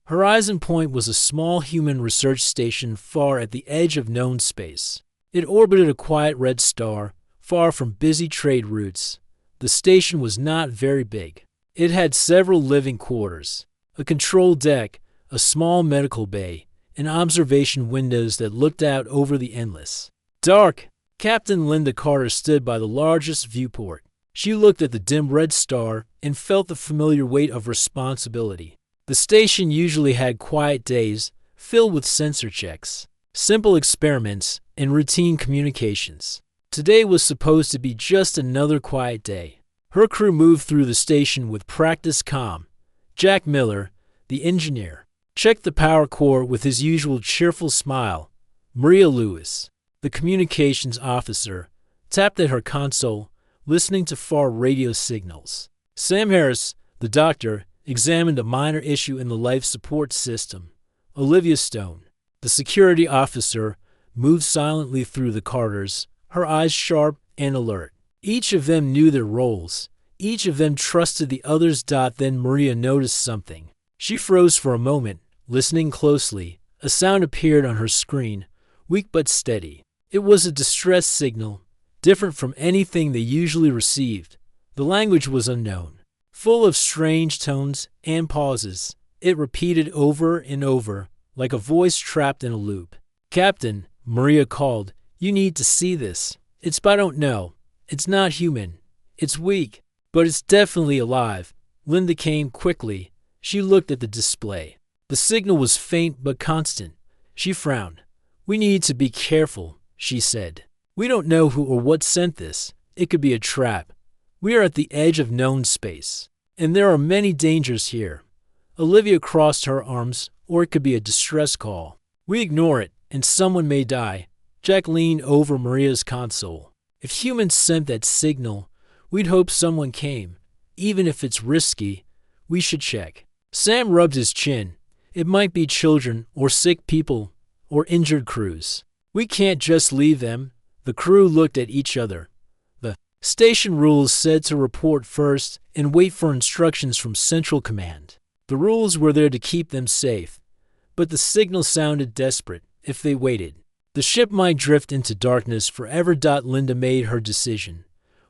Horizon Point was a small human research station far at the edge of known space. It orbited a quiet red star, far from busy trade routes. The station was not very big. It had several living quarters, a control deck, a small medical bay, and observation windows that looked out over the endless. Dark. Captain Linda Carter stood by the largest viewport. She looked at the dim red star and felt the familiar weight of responsibility. The station usually had quiet days, filled with sensor checks, simple experiments, and routine communications. Today was supposed to be just another quiet day. Her crew moved through the station with practiced calm. Jack Miller, the engineer, checked the power core with his usual cheerful smile. Maria Lewis, the communications officer, tapped at her console, listening to far radio signals. Sam Harris, the doctor, examined a minor issue in the life support system. Olivia Stone, the security officer, moved silently through the Carters, her eyes sharp and alert. Each of them knew their roles. Each of them trusted the others. Then Maria noticed something. She froze for a moment, listening closely. A sound appeared on her screen, weak but steady. It was a distress signal, different from anything they usually received. The language was unknown, full of strange tones and pauses. It repeated over and over, like a voice trapped in a loop. "Captain," Maria called, "you need to see this. I don't know. It's not human. It's weak, but it's definitely alive." Linda came quickly. She looked at the display. The signal was faint but constant. She frowned. "We need to be careful," she said. "We don't know who or what sent this. It could be a trap. We are at the edge of known space, and there are many dangers here." Olivia crossed her arms, "Or it could be a distress call. We ignore it, and someone may die." Jack leaned over Maria's console. "If humans sent that signal, we'd hope someone came. Even if it's risky, we should check." Sam rubbed his chin. "It might be children or sick people or injured crews. We can't just leave them." The crew looked at each other. The station rules said to report first and wait for instructions from Central Command. The rules were there to keep them safe, but the signal sounded desperate. If they waited, the ship might drift into darkness forever. Linda made her decision.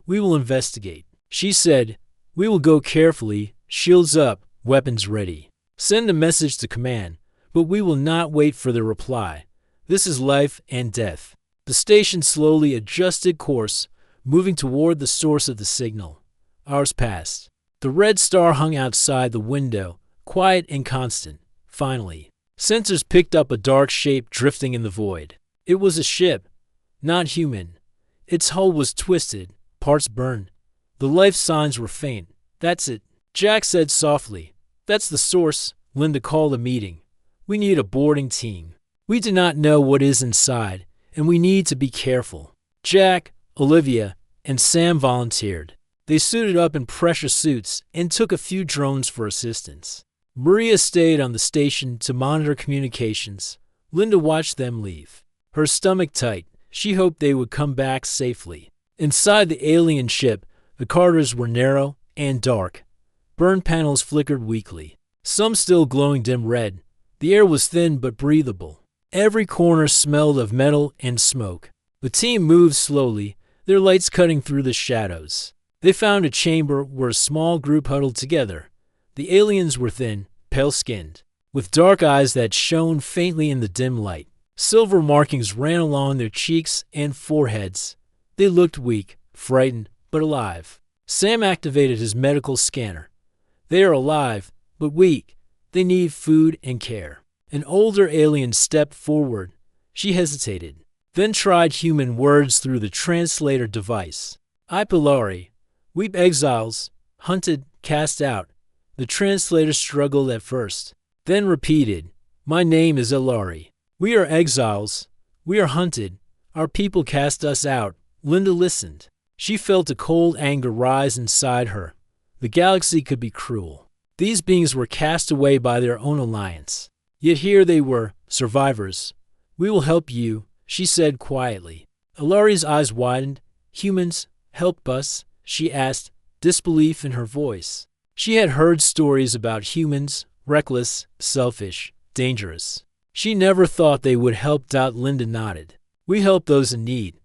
"We will investigate," she said. "We will go carefully, shields up, weapons ready. Send a message to command, but we will not wait for their reply. This is life and death." The station slowly adjusted course, moving toward the source of the signal. Hours passed. The red star hung outside the window, quiet and constant. Finally, sensors picked up a dark shape drifting in the void. It was a ship, not human. Its hull was twisted, parts burned. The life signs were faint. "That's it," Jack said softly. "That's the source." Linda called a meeting. "We need a boarding team. We do not know what is inside, and we need to be careful." Jack, Olivia, and Sam volunteered. They suited up in pressure suits and took a few drones for assistance. Maria stayed on the station to monitor communications. Linda watched them leave, her stomach tight. She hoped they would come back safely. Inside the alien ship, the corridors were narrow and dark. Burned panels flickered weakly, some still glowing dim red. The air was thin but breathable. Every corner smelled of metal and smoke. The team moved slowly, their lights cutting through the shadows. They found a chamber where a small group huddled together. The aliens were thin, pale-skinned, with dark eyes that shone faintly in the dim light. Silver markings ran along their cheeks and foreheads. They looked weak, frightened, but alive. Sam activated his medical scanner. "They are alive, but weak. They need food and care." An older alien stepped forward. She hesitated, then tried human words through the translator device. "I Pilari. We exiles, hunted, cast out." The translator struggled at first, then repeated, "My name is Ilari. We are exiles. We are hunted. Our people cast us out." Linda listened. She felt a cold anger rise inside her. The galaxy could be cruel. These beings were cast away by their own alliance. Yet here they were, survivors. "We will help you," she said quietly. Ilari's eyes widened. "Humans, help us?" she asked, disbelief in her voice. She had heard stories about humans, reckless, selfish, dangerous. She never thought they would help. Linda nodded. We help those in need.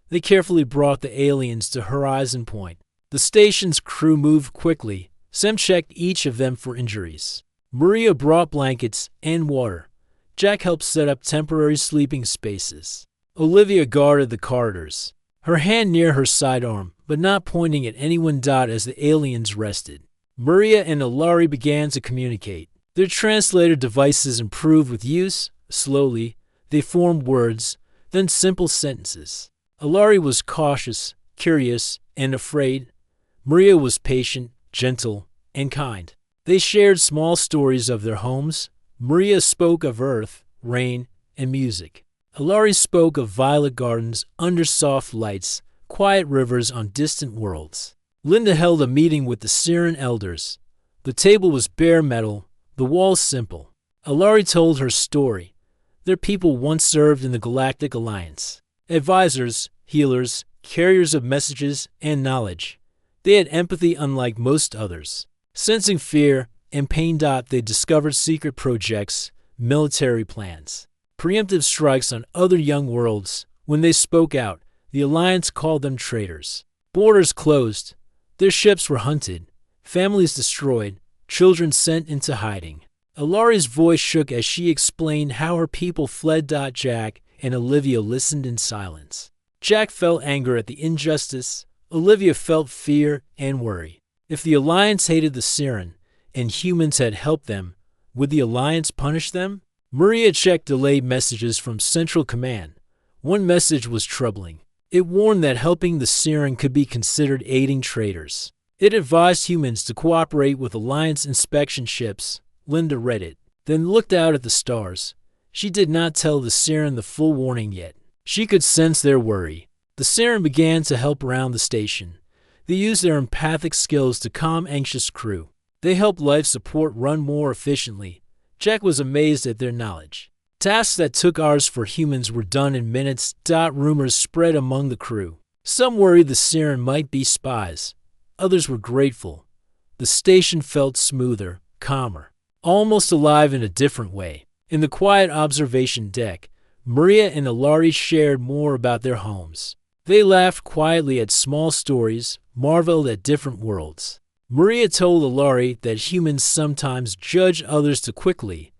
They carefully brought the aliens to Horizon Point. The station's crew moved quickly. Sam checked each of them for injuries. Maria brought blankets and water. Jack helped set up temporary sleeping spaces. Olivia guarded the corridors, her hand near her sidearm, but not pointing at anyone. As the aliens rested, Maria and Ilari began to communicate. Their translator devices improved with use. Slowly, they formed words, then simple sentences. Ilari was cautious, curious, and afraid. Maria was patient, gentle, and kind. They shared small stories of their homes. Maria spoke of earth, rain, and music. Ilari spoke of violet gardens under soft lights, quiet rivers on distant worlds. Linda held a meeting with the Siren elders. The table was bare metal, the walls simple. Ilari told her story. Their people once served in the Galactic Alliance. Advisors, healers, carriers of messages and knowledge. They had empathy unlike most others. Sensing fear and pain. They discovered secret projects, military plans, preemptive strikes on other young worlds. When they spoke out, the Alliance called them traitors. Borders closed. Their ships were hunted, families destroyed, children sent into hiding. Ilari's voice shook as she explained how her people fled. Jack and Olivia listened in silence. Jack felt anger at the injustice. Olivia felt fear and worry. If the Alliance hated the Siren and humans had helped them, would the Alliance punish them? Maria checked delayed messages from Central Command. One message was troubling. It warned that helping the Siren could be considered aiding traitors. It advised humans to cooperate with Alliance inspection ships. Linda read it, then looked out at the stars. She did not tell the Siren the full warning yet. She could sense their worry. The Siren began to help around the station. They used their empathic skills to calm anxious crew. They helped life support run more efficiently. Jack was amazed at their knowledge. Tasks that took hours for humans were done in minutes. Rumors spread among the crew. Some worried the Siren might be spies. Others were grateful. The station felt smoother, calmer, almost alive in a different way. In the quiet observation deck, Maria and Ilari shared more about their homes. They laughed quietly at small stories, marveled at different worlds. Maria told Ilari that humans sometimes judge others too quickly.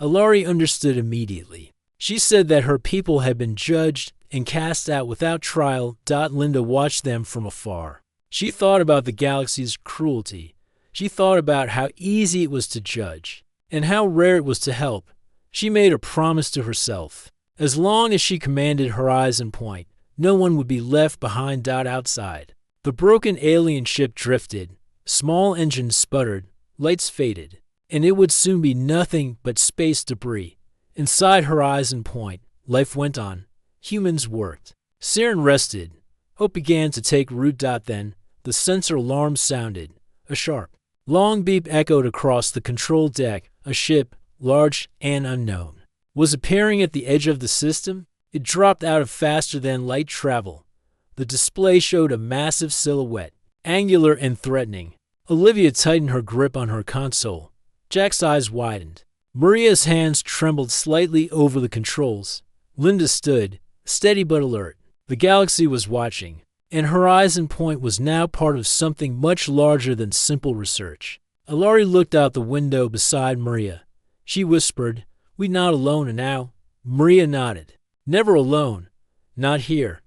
Ilari understood immediately. She said that her people had been judged and cast out without trial. Linda watched them from afar. She thought about the galaxy's cruelty. She thought about how easy it was to judge, and how rare it was to help. She made a promise to herself. As long as she commanded Horizon Point, no one would be left behind. Outside, the broken alien ship drifted. Small engines sputtered, lights faded, and it would soon be nothing but space debris. Inside Horizon Point, life went on. Humans worked. Siren rested. Hope began to take root. Then, the sensor alarm sounded. A sharp, long beep echoed across the control deck. A ship, large and unknown, was appearing at the edge of the system. It dropped out of faster-than-light travel. The display showed a massive silhouette, angular and threatening. Olivia tightened her grip on her console. Jack's eyes widened. Maria's hands trembled slightly over the controls. Linda stood, steady but alert. The galaxy was watching, and Horizon Point was now part of something much larger than simple research. Ilari looked out the window beside Maria. She whispered, "We're not alone now." Maria nodded. Never alone. Not here.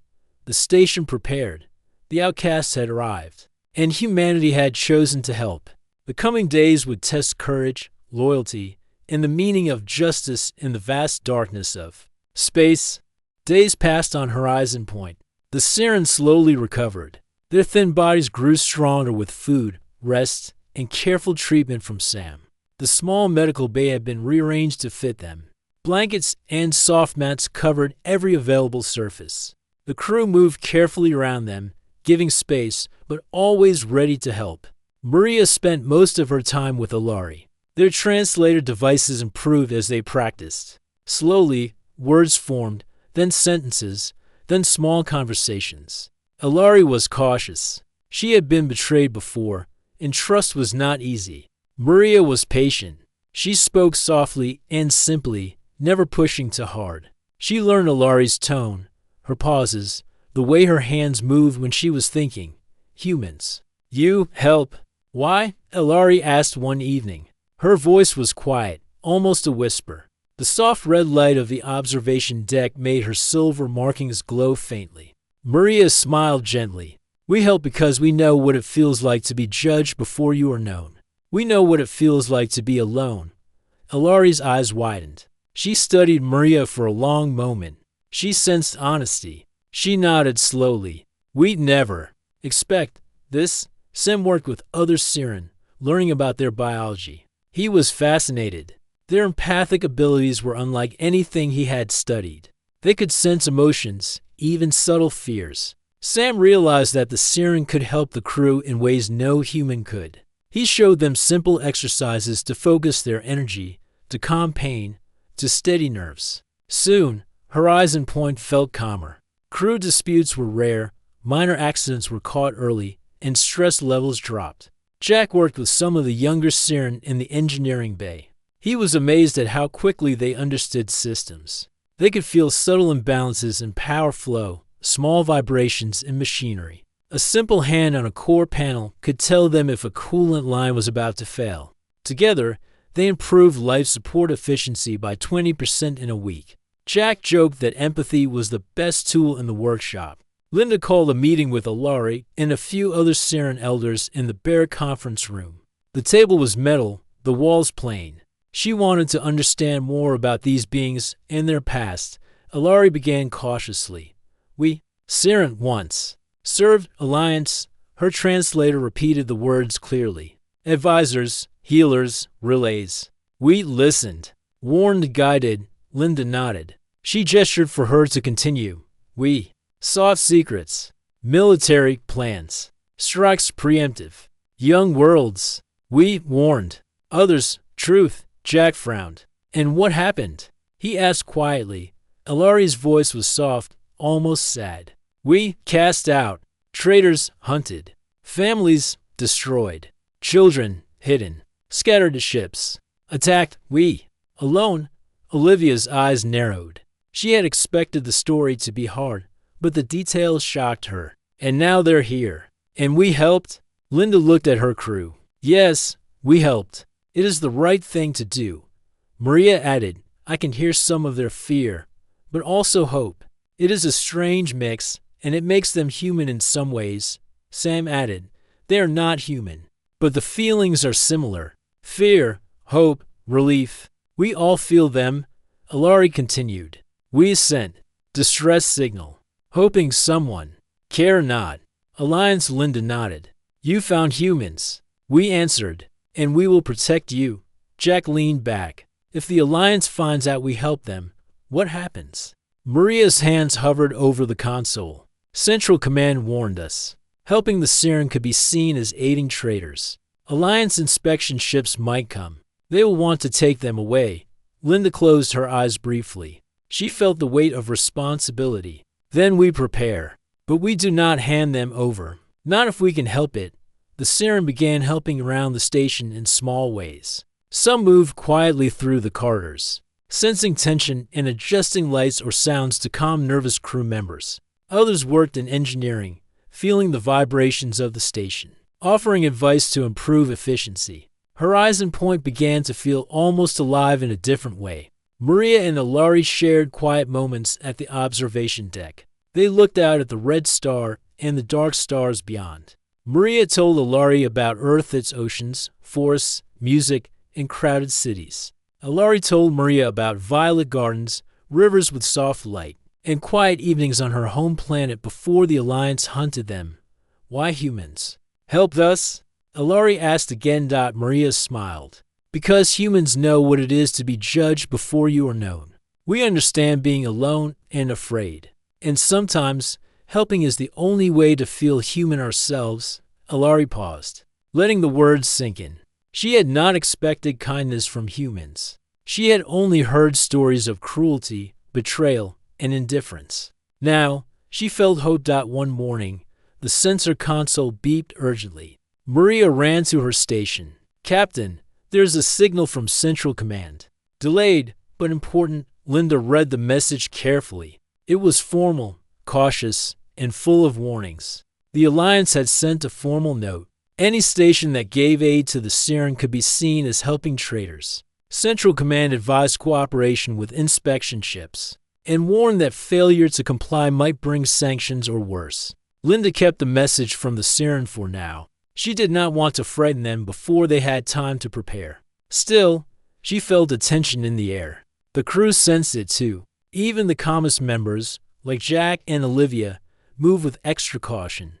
The station prepared. The outcasts had arrived, and humanity had chosen to help. The coming days would test courage, loyalty, and the meaning of justice in the vast darkness of space. Days passed on Horizon Point. The Siren slowly recovered. Their thin bodies grew stronger with food, rest, and careful treatment from Sam. The small medical bay had been rearranged to fit them. Blankets and soft mats covered every available surface. The crew moved carefully around them, giving space, but always ready to help. Maria spent most of her time with Ilari. Their translator devices improved as they practiced. Slowly, words formed, then sentences, then small conversations. Ilari was cautious. She had been betrayed before, and trust was not easy. Maria was patient. She spoke softly and simply, never pushing too hard. She learned Alari's tone, her pauses, the way her hands moved when she was thinking. Humans. You help. Why? Alari asked one evening. Her voice was quiet, almost a whisper. The soft red light of the observation deck made her silver markings glow faintly. Maria smiled gently. We help because we know what it feels like to be judged before you are known. We know what it feels like to be alone. Alari's eyes widened. She studied Maria for a long moment. She sensed honesty. She nodded slowly. We'd never expect this. Sem worked with other Siren, learning about their biology. He was fascinated. Their empathic abilities were unlike anything he had studied. They could sense emotions, even subtle fears. Sam realized that the Siren could help the crew in ways no human could. He showed them simple exercises to focus their energy, to calm pain, to steady nerves. Soon, Horizon Point felt calmer. Crew disputes were rare, minor accidents were caught early, and stress levels dropped. Jack worked with some of the younger Siren in the engineering bay. He was amazed at how quickly they understood systems. They could feel subtle imbalances in power flow, small vibrations in machinery. A simple hand on a core panel could tell them if a coolant line was about to fail. Together, they improved life support efficiency by 20% in a week. Jack joked that empathy was the best tool in the workshop. Linda called a meeting with Alari and a few other Siren elders in the bare conference room. The table was metal, the walls plain. She wanted to understand more about these beings and their past. Alari began cautiously. We, Siren once, served Alliance. Her translator repeated the words clearly. Advisors, healers, relays. We listened. Warned, guided. Linda nodded. She gestured for her to continue. We sought secrets, military plans, strikes preemptive, young worlds. We warned. Others, truth. Jack frowned. And what happened? He asked quietly. Alari's voice was soft, almost sad. We cast out. Traitors hunted. Families destroyed. Children hidden. Scattered to ships. Attacked. We. Alone. Olivia's eyes narrowed. She had expected the story to be hard, but the details shocked her. And now they're here. And we helped? Linda looked at her crew. Yes, we helped. It is the right thing to do. Maria added, I can hear some of their fear, but also hope. It is a strange mix, and it makes them human in some ways. Sam added, they are not human, but the feelings are similar. Fear, hope, relief. We all feel them. Alari continued. We sent distress signal, hoping someone. Care not. Alliance. Linda nodded. You found humans. We answered. And we will protect you. Jack leaned back. If the Alliance finds out we help them, what happens? Maria's hands hovered over the console. Central Command warned us. Helping the Siren could be seen as aiding traitors. Alliance inspection ships might come. They will want to take them away. Linda closed her eyes briefly. She felt the weight of responsibility. Then we prepare. But we do not hand them over. Not if we can help it. The Siren began helping around the station in small ways. Some moved quietly through the corridors, sensing tension and adjusting lights or sounds to calm nervous crew members. Others worked in engineering, feeling the vibrations of the station, offering advice to improve efficiency. Horizon Point began to feel almost alive in a different way. Maria and Alari shared quiet moments at the observation deck. They looked out at the red star and the dark stars beyond. Maria told Alari about Earth, its oceans, forests, music, and crowded cities. Alari told Maria about violet gardens, rivers with soft light, and quiet evenings on her home planet before the Alliance hunted them. Why humans? Helped us? Alari asked again. Maria smiled. Because humans know what it is to be judged before you are known. We understand being alone and afraid. And sometimes, helping is the only way to feel human ourselves. Alari paused, letting the words sink in. She had not expected kindness from humans. She had only heard stories of cruelty, betrayal, and indifference. Now, she felt hope. One morning, the sensor console beeped urgently. Maria ran to her station. Captain, There's a signal from Central Command. Delayed, but important, Linda read the message carefully. It was formal, cautious, and full of warnings. The Alliance had sent a formal note. Any station that gave aid to the Siren could be seen as helping traitors. Central Command advised cooperation with inspection ships and warned that failure to comply might bring sanctions or worse. Linda kept the message from the Siren for now. She did not want to frighten them before they had time to prepare. Still, she felt a tension in the air. The crew sensed it too. Even the calmest members, like Jack and Olivia, moved with extra caution.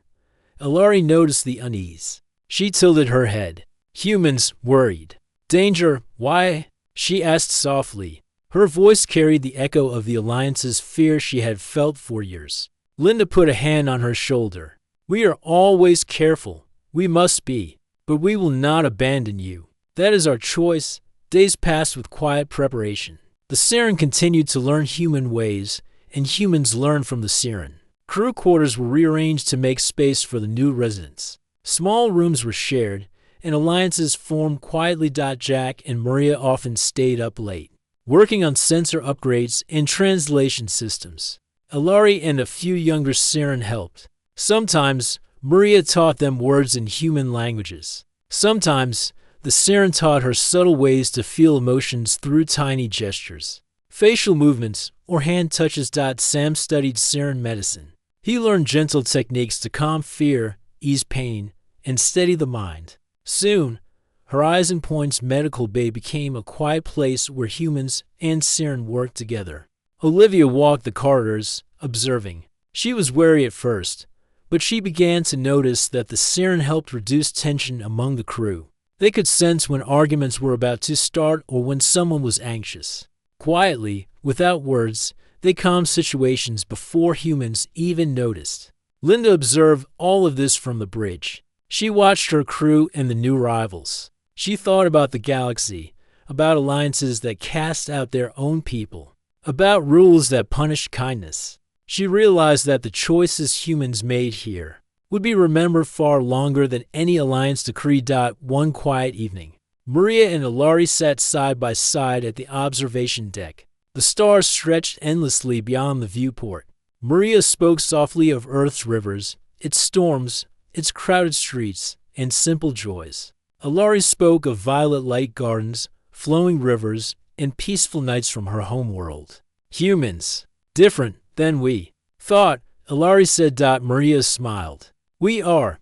Ilari noticed the unease. She tilted her head. Humans worried. Danger, why? She asked softly. Her voice carried the echo of the Alliance's fear she had felt for years. Linda put a hand on her shoulder. We are always careful. We must be. But we will not abandon you. That is our choice. Days passed with quiet preparation. The Siren continued to learn human ways, and humans learned from the Siren. Crew quarters were rearranged to make space for the new residents. Small rooms were shared, and alliances formed quietly. Jack and Maria often stayed up late, working on sensor upgrades and translation systems. Ilari and a few younger Siren helped. Sometimes, Maria taught them words in human languages. Sometimes, the Siren taught her subtle ways to feel emotions through tiny gestures. Facial movements, or hand touches. Sam studied Siren medicine. He learned gentle techniques to calm fear, ease pain, and steady the mind. Soon, Horizon Point's medical bay became a quiet place where humans and Siren worked together. Olivia walked the corridors, observing. She was wary at first, but she began to notice that the Siren helped reduce tension among the crew. They could sense when arguments were about to start or when someone was anxious. Quietly, without words, they calmed situations before humans even noticed. Linda observed all of this from the bridge. She watched her crew and the new rivals. She thought about the galaxy, about alliances that cast out their own people, about rules that punished kindness. She realized that the choices humans made here would be remembered far longer than any alliance decree. One quiet evening, Maria and Ilari sat side by side at the observation deck. The stars stretched endlessly beyond the viewport. Maria spoke softly of Earth's rivers, its storms, its crowded streets, and simple joys. Ilari spoke of violet light gardens, flowing rivers, and peaceful nights from her homeworld. Humans, different than we thought, Ilari said. Maria smiled. We are,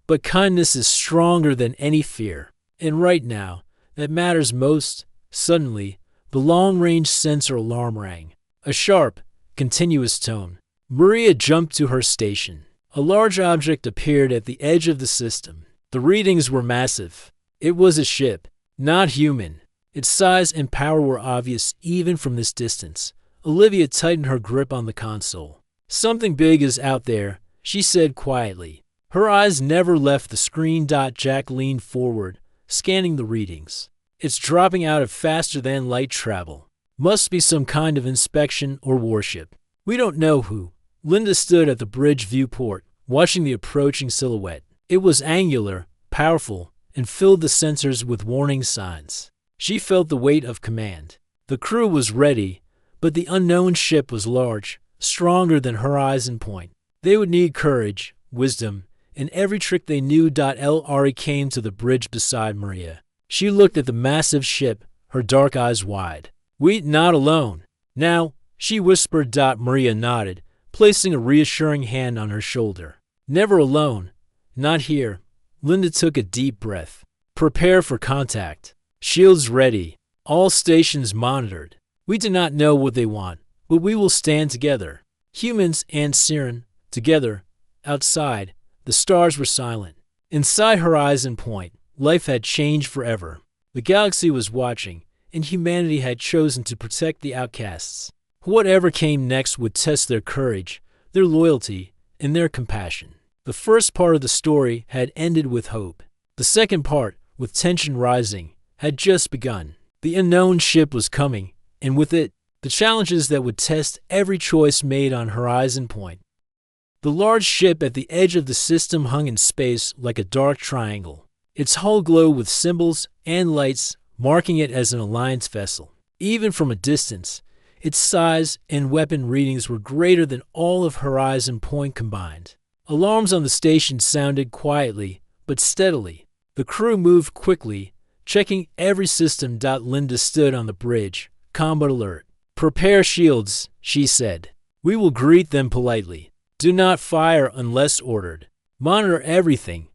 but kindness is stronger than any fear. And right now, that matters most. Suddenly, the long-range sensor alarm rang. A sharp, continuous tone. Maria jumped to her station. A large object appeared at the edge of the system. The readings were massive. It was a ship, not human. Its size and power were obvious even from this distance. Olivia tightened her grip on the console. Something big is out there, she said quietly. Her eyes never left the screen. Jack leaned forward, scanning the readings. It's dropping out of faster than light travel. Must be some kind of inspection or warship. We don't know who. Linda stood at the bridge viewport, watching the approaching silhouette. It was angular, powerful, and filled the sensors with warning signs. She felt the weight of command. The crew was ready, but the unknown ship was large, stronger than Horizon Point. They would need courage, wisdom, and every trick they knew. Ilari came to the bridge beside Maria. She looked at the massive ship, her dark eyes wide. "We not alone." "Now," she whispered. Maria nodded, placing a reassuring hand on her shoulder. "Never alone. Not here." Linda took a deep breath. "Prepare for contact. Shields ready. All stations monitored. We do not know what they want, but we will stand together." Humans and Siren, together. Outside, the stars were silent. Inside Horizon Point, life had changed forever. The galaxy was watching, and humanity had chosen to protect the outcasts. Whatever came next would test their courage, their loyalty, and their compassion. The first part of the story had ended with hope. The second part, with tension rising, had just begun. The unknown ship was coming, and with it, the challenges that would test every choice made on Horizon Point. The large ship at the edge of the system hung in space like a dark triangle. its hull glowed with symbols and lights, marking it as an Alliance vessel. Even from a distance, its size and weapon readings were greater than all of Horizon Point combined. Alarms on the station sounded quietly, but steadily. The crew moved quickly, checking every system. Linda stood on the bridge, combat alert. "Prepare shields," she said. "We will greet them politely. Do not fire unless ordered. Monitor everything."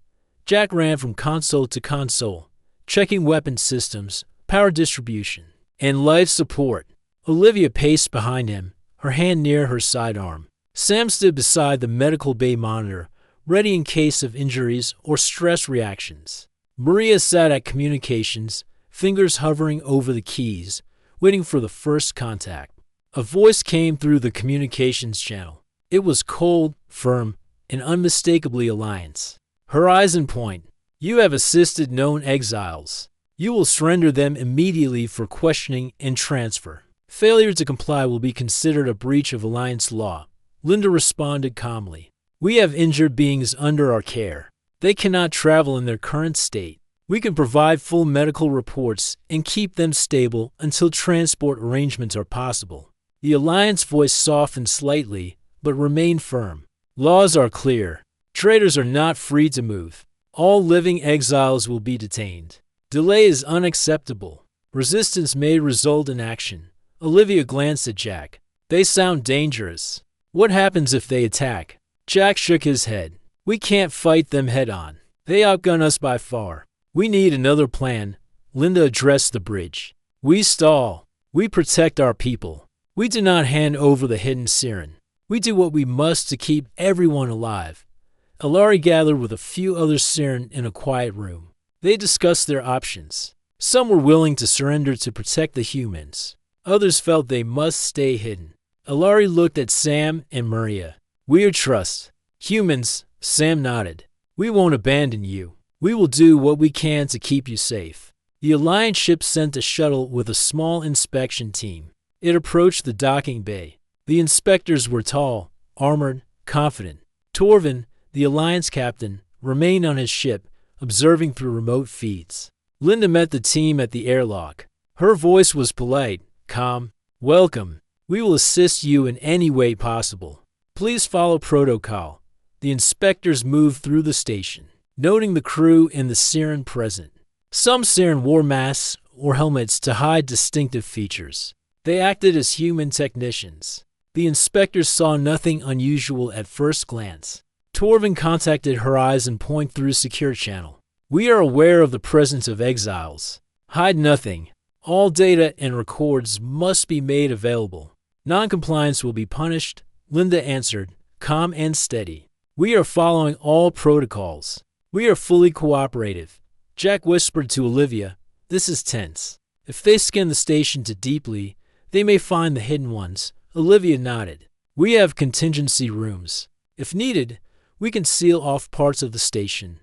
Jack ran from console to console, checking weapon systems, power distribution, and life support. Olivia paced behind him, her hand near her sidearm. Sam stood beside the medical bay monitor, ready in case of injuries or stress reactions. Maria sat at communications, fingers hovering over the keys, waiting for the first contact. A voice came through the communications channel. It was cold, firm, and unmistakably Alliance. "Horizon Point, you have assisted known exiles. You will surrender them immediately for questioning and transfer. Failure to comply will be considered a breach of Alliance law." Linda responded calmly. "We have injured beings under our care. They cannot travel in their current state. We can provide full medical reports and keep them stable until transport arrangements are possible." The Alliance voice softened slightly, but remained firm. "Laws are clear. Traitors are not free to move. All living exiles will be detained. Delay is unacceptable. Resistance may result in action." Olivia glanced at Jack. "They sound dangerous. What happens if they attack?" Jack shook his head. "We can't fight them head-on. They outgun us by far. We need another plan." Linda addressed the bridge. "We stall. We protect our people. We do not hand over the hidden Siren. We do what we must to keep everyone alive." Alari gathered with a few other Siren in a quiet room. They discussed their options. Some were willing to surrender to protect the humans. Others felt they must stay hidden. Alari looked at Sam and Maria. "We are trust. Humans," Sam nodded. "We won't abandon you. We will do what we can to keep you safe." The Alliance ship sent a shuttle with a small inspection team. It approached the docking bay. The inspectors were tall, armored, confident. Torvin, the Alliance captain, remained on his ship, observing through remote feeds. Linda met the team at the airlock. Her voice was polite, calm. "Welcome. We will assist you in any way possible. Please follow protocol." The inspectors moved through the station, noting the crew and the Siren present. Some Siren wore masks or helmets to hide distinctive features. They acted as human technicians. The inspectors saw nothing unusual at first glance. Torvin contacted Horizon Point through secure channel. "We are aware of the presence of exiles. Hide nothing. All data and records must be made available. Non-compliance will be punished," Linda answered, calm and steady. "We are following all protocols. We are fully cooperative." Jack whispered to Olivia, "This is tense. If they scan the station too deeply, they may find the hidden ones." Olivia nodded. "We have contingency rooms. If needed, we can seal off parts of the station."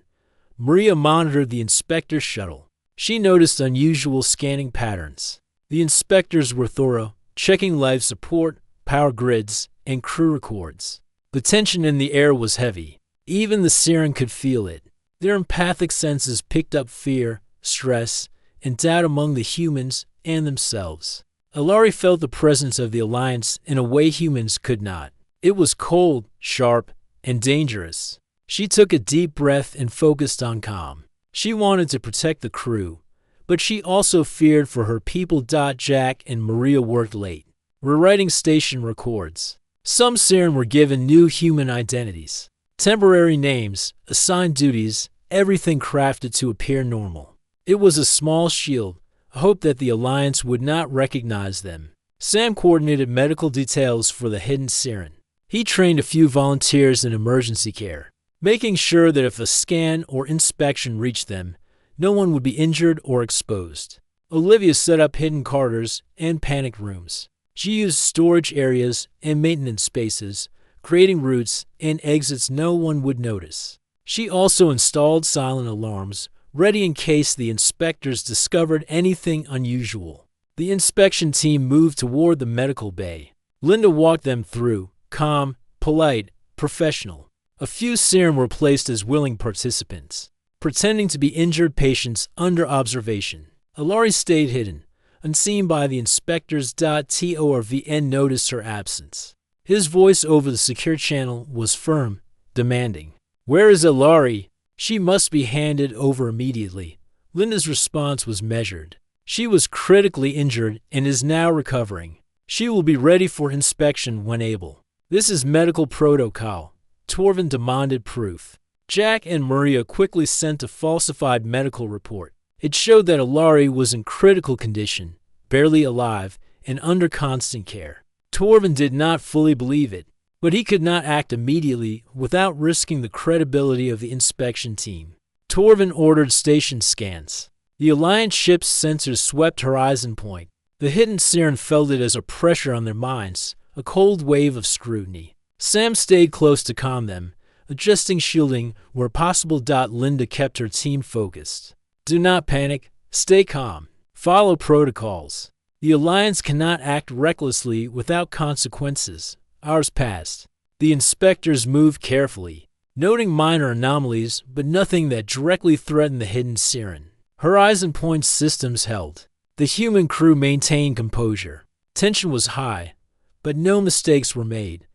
Maria monitored the inspector's shuttle. She noticed unusual scanning patterns. The inspectors were thorough, checking life support, power grids, and crew records. The tension in the air was heavy. Even the Siren could feel it. Their empathic senses picked up fear, stress, and doubt among the humans and themselves. Alari felt the presence of the Alliance in a way humans could not. It was cold, sharp, and dangerous. She took a deep breath and focused on calm. She wanted to protect the crew, but she also feared for her people. Jack and Maria worked late, rewriting station records. Some Siren were given new human identities, temporary names, assigned duties, everything crafted to appear normal. It was a small shield, a hope that the Alliance would not recognize them. Sam coordinated medical details for the hidden Siren. He trained a few volunteers in emergency care, making sure that if a scan or inspection reached them, no one would be injured or exposed. Olivia set up hidden corridors and panic rooms. She used storage areas and maintenance spaces, creating routes and exits no one would notice. She also installed silent alarms, ready in case the inspectors discovered anything unusual. The inspection team moved toward the medical bay. Linda walked them through, calm, polite, professional. A few Siren were placed as willing participants. pretending to be injured patients under observation. Alari stayed hidden, unseen by the inspectors. Torvn noticed her absence. His voice over the secure channel was firm, demanding, "Where is Alari? She must be handed over immediately." Linda's response was measured. "She was critically injured and is now recovering. She will be ready for inspection when able." "This is medical protocol." Torvin demanded proof. Jack and Maria quickly sent a falsified medical report. It showed that Alari was in critical condition, barely alive, and under constant care. Torvin did not fully believe it, but he could not act immediately without risking the credibility of the inspection team. Torvin ordered station scans. The Alliance ship's sensors swept Horizon Point. The hidden Siren felt it as a pressure on their minds, a cold wave of scrutiny. Sam stayed close to calm them, adjusting shielding where possible. Linda kept her team focused. "Do not panic. Stay calm. Follow protocols. The Alliance cannot act recklessly without consequences." Hours passed. The inspectors moved carefully, noting minor anomalies but nothing that directly threatened the hidden Siren. Horizon Point's systems held. The human crew maintained composure. Tension was high, but no mistakes were made.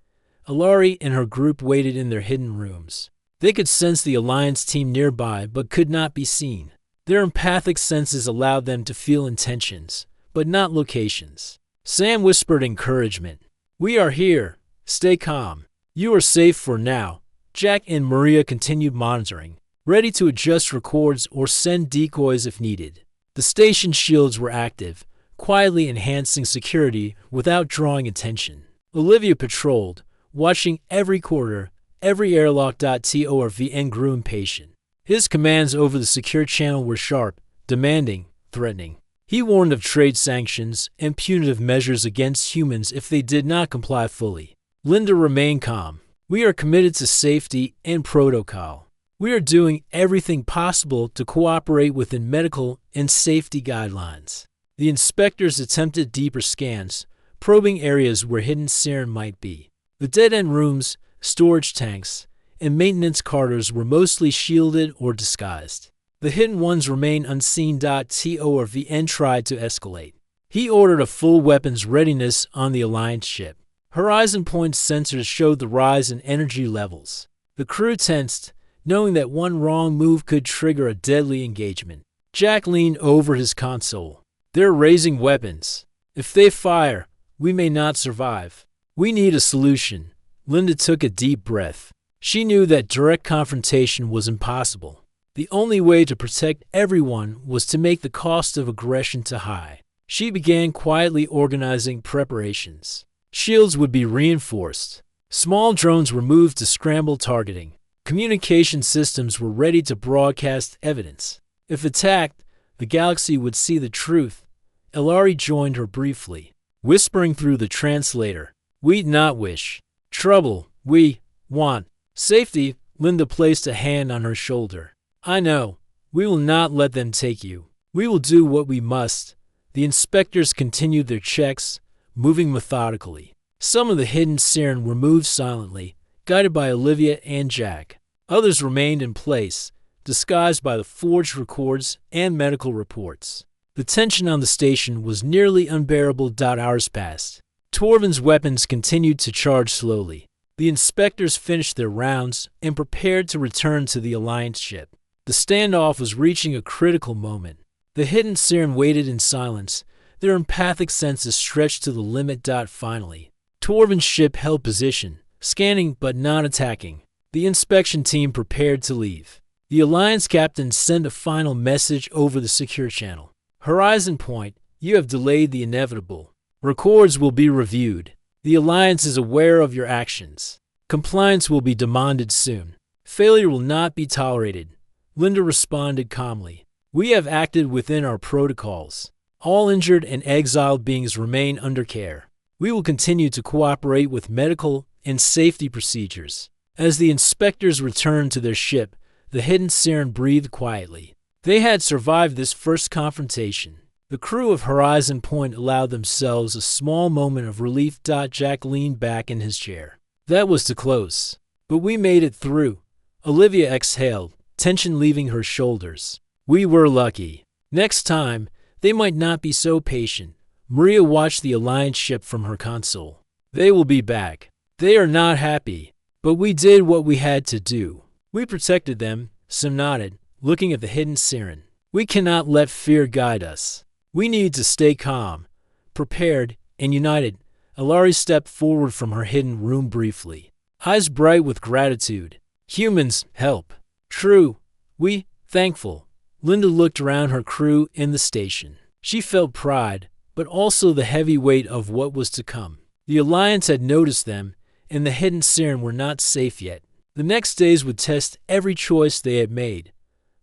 Alari and her group waited in their hidden rooms. They could sense the Alliance team nearby but could not be seen. Their empathic senses allowed them to feel intentions, but not locations. Sam whispered encouragement. "We are here. Stay calm. You are safe for now." Jack and Maria continued monitoring, ready to adjust records or send decoys if needed. The station shields were active, quietly enhancing security without drawing attention. Olivia patrolled, watching every corridor, every airlock. Torvn grew impatient. His commands over the secure channel were sharp, demanding, threatening. He warned of trade sanctions and punitive measures against humans if they did not comply fully. Linda remained calm. "We are committed to safety and protocol. We are doing everything possible to cooperate within medical and safety guidelines." The inspectors attempted deeper scans, probing areas where hidden Siren might be. The dead-end rooms, storage tanks, and maintenance corridors were mostly shielded or disguised. The hidden ones remained unseen. Torvn tried to escalate. He ordered a full weapons readiness on the Alliance ship. Horizon Point's sensors showed the rise in energy levels. The crew tensed, knowing that one wrong move could trigger a deadly engagement. Jack leaned over his console. "They're raising weapons. If they fire, we may not survive. We need a solution." Linda took a deep breath. She knew that direct confrontation was impossible. The only way to protect everyone was to make the cost of aggression too high. She began quietly organizing preparations. Shields would be reinforced. Small drones were moved to scramble targeting. Communication systems were ready to broadcast evidence. If attacked, the galaxy would see the truth. Alari joined her briefly, whispering through the translator. "We not wish trouble. We want safety." Linda placed a hand on her shoulder. "I know. We will not let them take you. We will do what we must." The inspectors continued their checks, moving methodically. Some of the hidden Siren were moved silently, guided by Olivia and Jack. Others remained in place, disguised by the forged records and medical reports. The tension on the station was nearly unbearable. Hours passed. Torvin's weapons continued to charge slowly. The inspectors finished their rounds and prepared to return to the Alliance ship. The standoff was reaching a critical moment. The hidden Siren waited in silence, their empathic senses stretched to the limit. Finally, Torvin's ship held position, scanning but not attacking. The inspection team prepared to leave. The Alliance captain sent a final message over the secure channel. "Horizon Point, you have delayed the inevitable. Records will be reviewed. The Alliance is aware of your actions. Compliance will be demanded soon. Failure will not be tolerated." Linda responded calmly. "We have acted within our protocols. All injured and exiled beings remain under care. We will continue to cooperate with medical and safety procedures." As the inspectors returned to their ship, the hidden Siren breathed quietly. They had survived this first confrontation. The crew of Horizon Point allowed themselves a small moment of relief. Jack leaned back in his chair. "That was too close. But we made it through." Olivia exhaled, tension leaving her shoulders. We were lucky. Next time, they might not be so patient. Maria watched the Alliance ship from her console. They will be back. They are not happy, but we did what we had to do. We protected them, Sim nodded, looking at the hidden siren. We cannot let fear guide us. We need to stay calm, prepared, and united. Alari stepped forward from her hidden room briefly, eyes bright with gratitude. Humans, help. True. We, thankful. Linda looked around her crew in the station. She felt pride, but also the heavy weight of what was to come. The Alliance had noticed them, and the hidden siren were not safe yet. The next days would test every choice they had made.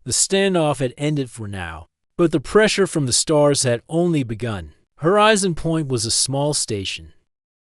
The standoff had ended for now, but the pressure from the stars had only begun. Horizon Point was a small station,